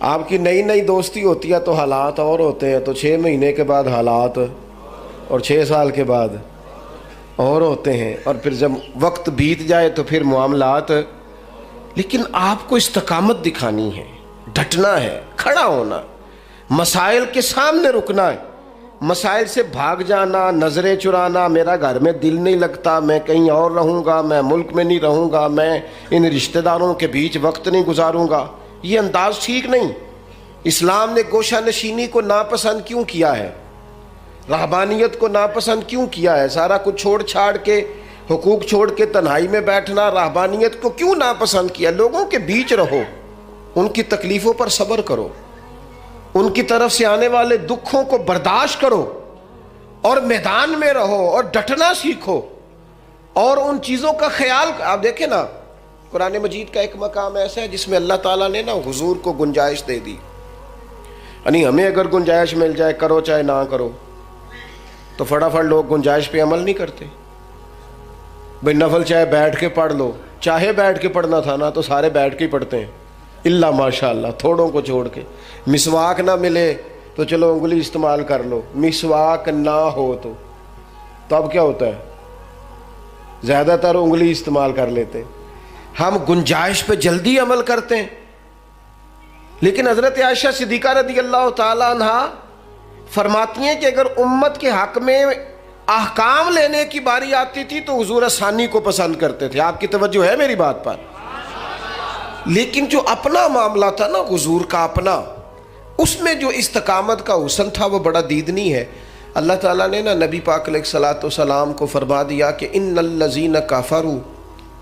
آپ کی نئی نئی دوستی ہوتی ہے تو حالات اور ہوتے ہیں، تو 6 مہینے کے بعد حالات اور 6 سال کے بعد اور ہوتے ہیں، اور پھر جب وقت بیت جائے تو پھر معاملات. لیکن آپ کو استقامت دکھانی ہے، ڈٹنا ہے، کھڑا ہونا، مسائل کے سامنے رکنا ہے. مسائل سے بھاگ جانا، نظریں چرانا، میرا گھر میں دل نہیں لگتا، میں کہیں اور رہوں گا، میں ملک میں نہیں رہوں گا، میں ان رشتہ داروں کے بیچ وقت نہیں گزاروں گا، یہ انداز ٹھیک نہیں. اسلام نے گوشہ نشینی کو ناپسند کیوں کیا ہے؟ رہبانیت کو ناپسند کیوں کیا ہے؟ سارا کچھ چھوڑ چھاڑ کے، حقوق چھوڑ کے تنہائی میں بیٹھنا، رہبانیت کو کیوں ناپسند کیا؟ لوگوں کے بیچ رہو، ان کی تکلیفوں پر صبر کرو، ان کی طرف سے آنے والے دکھوں کو برداشت کرو، اور میدان میں رہو اور ڈٹنا سیکھو، اور ان چیزوں کا خیال. آپ دیکھیں نا، قرآن مجید کا ایک مقام ایسا ہے جس میں اللہ تعالیٰ نے نا حضور کو گنجائش دے دی. یعنی ہمیں اگر گنجائش مل جائے، کرو چاہے نہ کرو، تو فٹافٹ لوگ گنجائش پہ عمل نہیں کرتے. بھائی نفل چاہے بیٹھ کے پڑھ لو، چاہے بیٹھ کے پڑھنا تھا نا تو سارے بیٹھ کے ہی پڑھتے ہیں، اللہ ماشاء اللہ تھوڑوں کو چھوڑ کے. مسواک نہ ملے تو چلو انگلی استعمال کر لو، مسواک نہ ہو تو اب کیا ہوتا ہے؟ زیادہ تر انگلی استعمال کر لیتے. ہم گنجائش پہ جلدی عمل کرتے ہیں. لیکن حضرت عائشہ صدیقہ رضی اللہ تعالی عنہ فرماتی ہیں کہ اگر امت کے حق میں احکام لینے کی باری آتی تھی تو حضور آسانی کو پسند کرتے تھے. آپ کی توجہ ہے میری بات پر؟ لیکن جو اپنا معاملہ تھا نا حضور کا اپنا، اس میں جو استقامت کا حسن تھا وہ بڑا دیدنی ہے. اللہ تعالیٰ نے نا نبی پاک علیہ الصلوۃ والسلام کو فرما دیا کہ ان الذین کفروا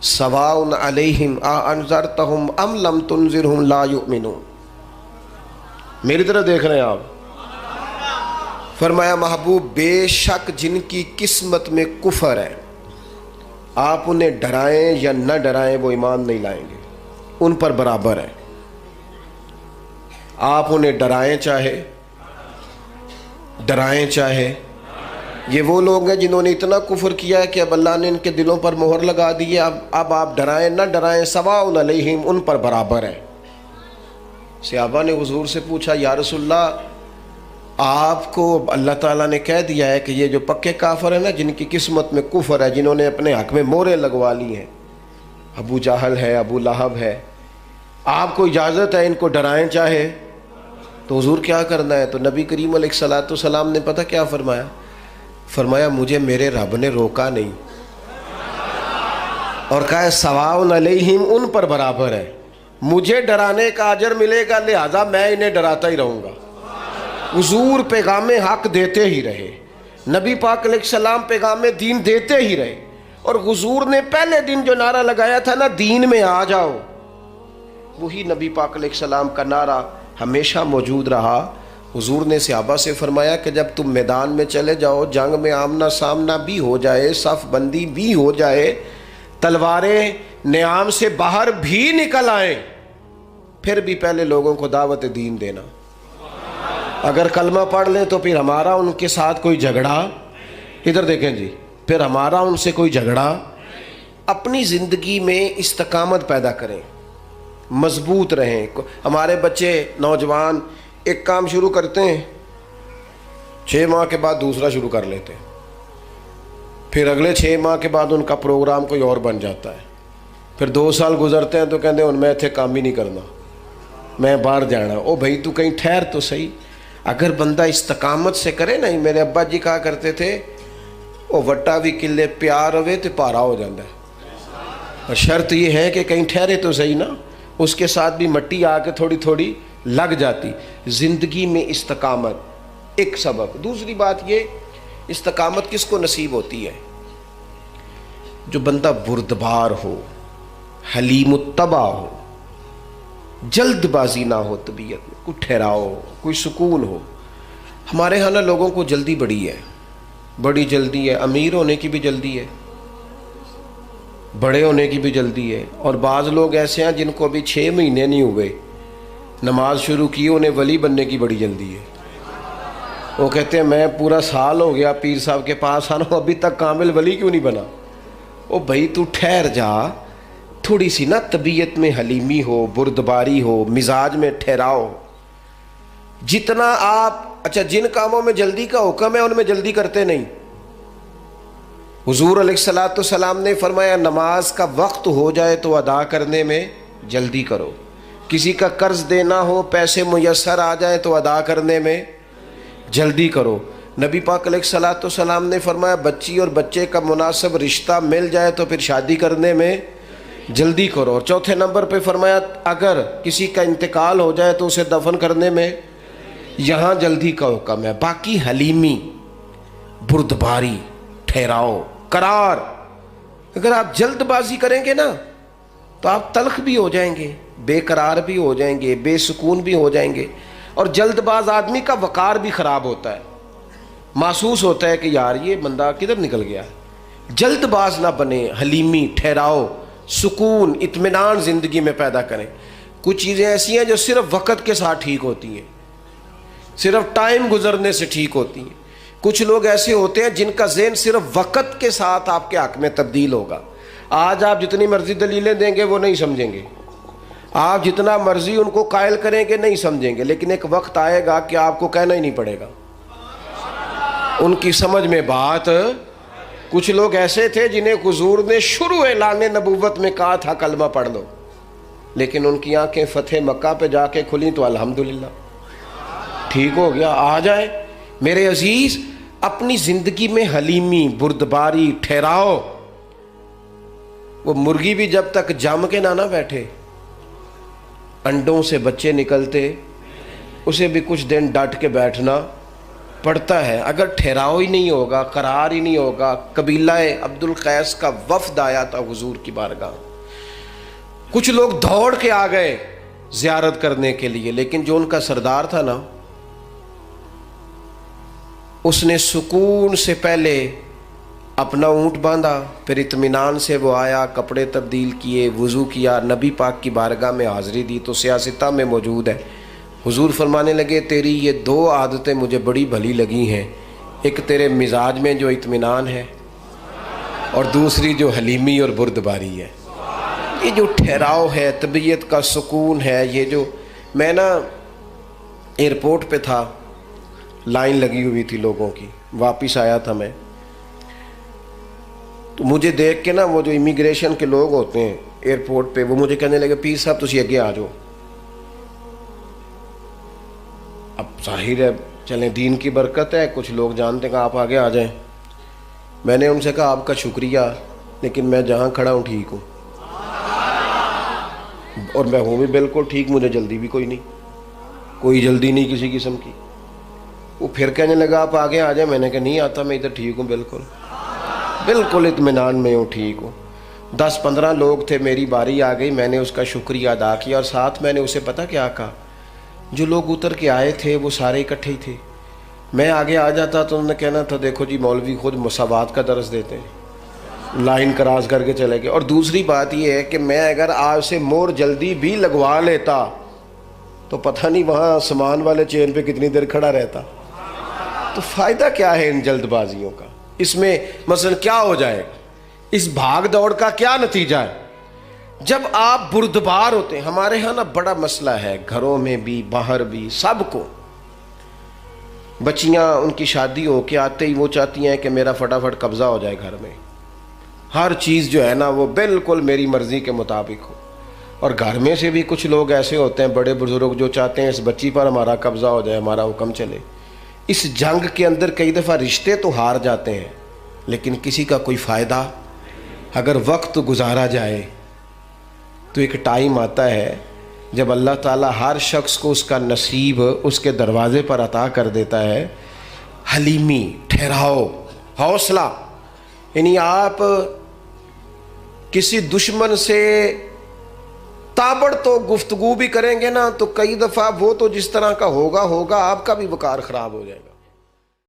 سواء علیہم اانذرتہم ام لم تنذرہم لا یؤمنون. میری طرف دیکھ رہے ہیں آپ؟ فرمایا محبوب بے شک جن کی قسمت میں کفر ہے، آپ انہیں ڈرائیں یا نہ ڈرائیں وہ ایمان نہیں لائیں گے، ان پر برابر ہے. آپ انہیں ڈرائیں چاہے. یہ وہ لوگ ہیں جنہوں نے اتنا کفر کیا ہے کہ اب اللہ نے ان کے دلوں پر مہر لگا دی ہے. اب آپ ڈرائیں نہ ڈرائیں سواء علیہم، ان پر برابر ہے. صحابہ نے حضور سے پوچھا یا رسول اللہ، آپ کو اللہ تعالیٰ نے کہہ دیا ہے کہ یہ جو پکے کافر ہیں نا، جن کی قسمت میں کفر ہے، جنہوں نے اپنے حق میں مہریں لگوا لی ہیں، ابو جہل ہے، ابو لہب ہے، آپ کو اجازت ہے ان کو ڈرائیں چاہے. تو حضور کیا کرنا ہے؟ تو نبی کریم علیہ الصلوۃ والسلام نے پتہ کیا فرمایا؟ فرمایا مجھے میرے رب نے روکا نہیں، اور کہا ہے سواء علیہم، ان پر برابر ہے. مجھے ڈرانے کا اجر ملے گا، لہذا میں انہیں ڈراتا ہی رہوں گا. حضور پیغام حق دیتے ہی رہے، نبی پاک علیہ السلام پیغام دین دیتے ہی رہے. اور حضور نے پہلے دن جو نعرہ لگایا تھا نا، دین میں آ جاؤ، وہی نبی پاک علیہ السلام کا نعرہ ہمیشہ موجود رہا. حضور نے صحابہ سے فرمایا کہ جب تم میدان میں چلے جاؤ، جنگ میں آمنا سامنا بھی ہو جائے، صف بندی بھی ہو جائے، تلواریں نیام سے باہر بھی نکل آئیں، پھر بھی پہلے لوگوں کو دعوت دین دینا. اگر کلمہ پڑھ لیں تو پھر ہمارا ان کے ساتھ کوئی جھگڑا، ادھر دیکھیں جی، پھر ہمارا ان سے کوئی جھگڑا. اپنی زندگی میں استقامت پیدا کریں، مضبوط رہیں. ہمارے بچے نوجوان ایک کام شروع کرتے ہیں، 6 ماہ کے بعد دوسرا شروع کر لیتے ہیں، پھر اگلے 6 ماہ کے بعد ان کا پروگرام کوئی اور بن جاتا ہے. پھر 2 سال گزرتے ہیں تو کہتے ہیں میں اتنے کام ہی نہیں کرنا، میں باہر جانا. او بھائی تو کہیں ٹھہر تو صحیح. اگر بندہ استقامت سے کرے نا، میرے ابا جی کہا کرتے تھے وہ وٹا بھی کلے پیار ہوئے تو پارا ہو جاتا ہے. اور شرط یہ ہے کہ کہیں ٹھہرے تو صحیح نا، اس کے ساتھ بھی مٹی آ کے تھوڑی تھوڑی لگ جاتی. زندگی میں استقامت ایک سبب. دوسری بات یہ، استقامت کس کو نصیب ہوتی ہے؟ جو بندہ بردبار ہو، حلیم الطبع ہو، جلد بازی نہ ہو طبیعت میں، کوئی ٹھہراؤ، کوئی سکون ہو. ہمارے ہاں نا لوگوں کو جلدی بڑی ہے، بڑی جلدی ہے. امیر ہونے کی بھی جلدی ہے، بڑے ہونے کی بھی جلدی ہے. اور بعض لوگ ایسے ہیں جن کو ابھی 6 مہینے نہیں ہوئے نماز شروع کی، انہیں ولی بننے کی بڑی جلدی ہے. وہ کہتے ہیں میں پورا سال ہو گیا پیر صاحب کے پاس آنا ہوں، ابھی تک کامل ولی کیوں نہیں بنا؟ او بھائی تو ٹھہر جا، تھوڑی سی نا طبیعت میں حلیمی ہو، بردباری ہو، مزاج میں ٹھہراؤ. جتنا آپ اچھا جن کاموں میں جلدی کا حکم ہے ان میں جلدی کرتے نہیں. حضور علیہ الصلوۃ والسلام نے فرمایا نماز کا وقت ہو جائے تو ادا کرنے میں جلدی کرو. کسی کا قرض دینا ہو، پیسے میسر آ جائیں تو ادا کرنے میں جلدی کرو. نبی پاک علیہ الصلوۃ والسلام نے فرمایا بچی اور بچے کا مناسب رشتہ مل جائے تو پھر شادی کرنے میں جلدی کرو. اور چوتھے نمبر پہ فرمایا اگر کسی کا انتقال ہو جائے تو اسے دفن کرنے میں یہاں جلدی کا حکم ہے. باقی حلیمی، بردباری، ٹھہراؤ، قرار. اگر آپ جلد بازی کریں گے نا تو آپ تلخ بھی ہو جائیں گے، بے قرار بھی ہو جائیں گے، بے سکون بھی ہو جائیں گے. اور جلد باز آدمی کا وقار بھی خراب ہوتا ہے، محسوس ہوتا ہے کہ یار یہ بندہ کدھر نکل گیا. جلد باز نہ بنے، حلیمی، ٹھہراؤ، سکون، اطمینان زندگی میں پیدا کریں. کچھ چیزیں ایسی ہیں جو صرف وقت کے ساتھ ٹھیک ہوتی ہیں، صرف ٹائم گزرنے سے ٹھیک ہوتی ہیں. کچھ لوگ ایسے ہوتے ہیں جن کا ذہن صرف وقت کے ساتھ آپ کے حق میں تبدیل ہوگا. آج آپ جتنی مرضی دلیلیں دیں گے وہ نہیں سمجھیں گے، آپ جتنا مرضی ان کو قائل کریں گے نہیں سمجھیں گے، لیکن ایک وقت آئے گا کہ آپ کو کہنا ہی نہیں پڑے گا، ان کی سمجھ میں بات. کچھ لوگ ایسے تھے جنہیں حضور نے شروع اعلان نبوت میں کہا تھا کلمہ پڑھ لو، لیکن ان کی آنکھیں فتح مکہ پہ جا کے کھلیں تو الحمدللہ ٹھیک ہو گیا. آ جائے میرے عزیز، اپنی زندگی میں حلیمی، بردباری، ٹھہراؤ. وہ مرغی بھی جب تک جم کے نہ بیٹھے، انڈوں سے بچے نکلتے، اسے بھی کچھ دن ڈٹ کے بیٹھنا پڑتا ہے. اگر ٹھہراؤ ہی نہیں ہوگا، قرار ہی نہیں ہوگا. قبیلہ عبد القیس کا وفد آیا تھا حضور کی بارگاہ، کچھ لوگ دوڑ کے آ گئے زیارت کرنے کے لیے، لیکن جو ان کا سردار تھا نا، اس نے سکون سے پہلے اپنا اونٹ باندھا، پھر اطمینان سے وہ آیا، کپڑے تبدیل کیے، وضو کیا، نبی پاک کی بارگاہ میں حاضری دی. تو سیاستہ میں موجود ہے. حضور فرمانے لگے تیری یہ دو عادتیں مجھے بڑی بھلی لگی ہیں، ایک تیرے مزاج میں جو اطمینان ہے، اور دوسری جو حلیمی اور بردباری ہے. یہ جو ٹھہراؤ ہے، طبیعت کا سکون ہے. یہ جو میں نا ایئرپورٹ پہ تھا، لائن لگی ہوئی تھی لوگوں کی، واپس آیا تھا میں، تو مجھے دیکھ کے نا وہ جو امیگریشن کے لوگ ہوتے ہیں ایئرپورٹ پہ، وہ مجھے کہنے لگے پیر صاحب تسی اگے آ جاؤ. اب ظاہر ہے چلیں دین کی برکت ہے، کچھ لوگ جانتے ہیں کہ آپ آگے آ جائیں. میں نے ان سے کہا آپ کا شکریہ، لیکن میں جہاں کھڑا ہوں ٹھیک ہوں، اور میں ہوں بھی بالکل ٹھیک، مجھے جلدی بھی کوئی نہیں، کوئی جلدی نہیں کسی قسم کی. وہ پھر کہنے لگا آپ آگے آ جائیں. میں نے کہا نہیں آتا، میں ادھر ٹھیک ہوں، بالکل اطمینان میں ہوں، ٹھیک ہوں. 10-15 لوگ تھے، میری باری آ گئی، میں نے اس کا شکریہ ادا کیا، اور ساتھ میں نے اسے پتہ کیا کہا، جو لوگ اتر کے آئے تھے وہ سارے اکٹھے ہی تھے. میں آگے آ جاتا تو انہوں نے کہنا تھا دیکھو جی مولوی خود مساوات کا درس دیتے ہیں، لائن کراس کر کے چلے گئے. اور دوسری بات یہ ہے کہ میں اگر آپ سے مور جلدی بھی لگوا لیتا تو پتہ نہیں وہاں سامان والے چین پہ کتنی دیر کھڑا رہتا. تو فائدہ کیا ہے ان جلد بازیوں کا؟ اس میں مثلا کیا ہو جائے گا؟ اس بھاگ دوڑ کا کیا نتیجہ ہے؟ جب آپ بردبار ہوتے ہیں. ہمارے ہاں نا بڑا مسئلہ ہے، گھروں میں بھی باہر بھی، سب کو. بچیاں ان کی شادی ہو کے آتے ہی وہ چاہتی ہیں کہ میرا فٹافٹ قبضہ ہو جائے گھر میں، ہر چیز جو ہے نا وہ بالکل میری مرضی کے مطابق ہو. اور گھر میں سے بھی کچھ لوگ ایسے ہوتے ہیں بڑے بزرگ جو چاہتے ہیں اس بچی پر ہمارا قبضہ ہو جائے، ہمارا حکم چلے. اس جنگ کے اندر کئی دفعہ رشتے تو ہار جاتے ہیں، لیکن کسی کا کوئی فائدہ. اگر وقت گزارا جائے تو ایک ٹائم آتا ہے جب اللہ تعالیٰ ہر شخص کو اس کا نصیب اس کے دروازے پر عطا کر دیتا ہے. حلیمی، ٹھہراؤ، حوصلہ. یعنی آپ کسی دشمن سے تابڑ تو گفتگو بھی کریں گے نا تو کئی دفعہ وہ تو جس طرح کا ہوگا آپ کا بھی وقار خراب ہو جائے گا.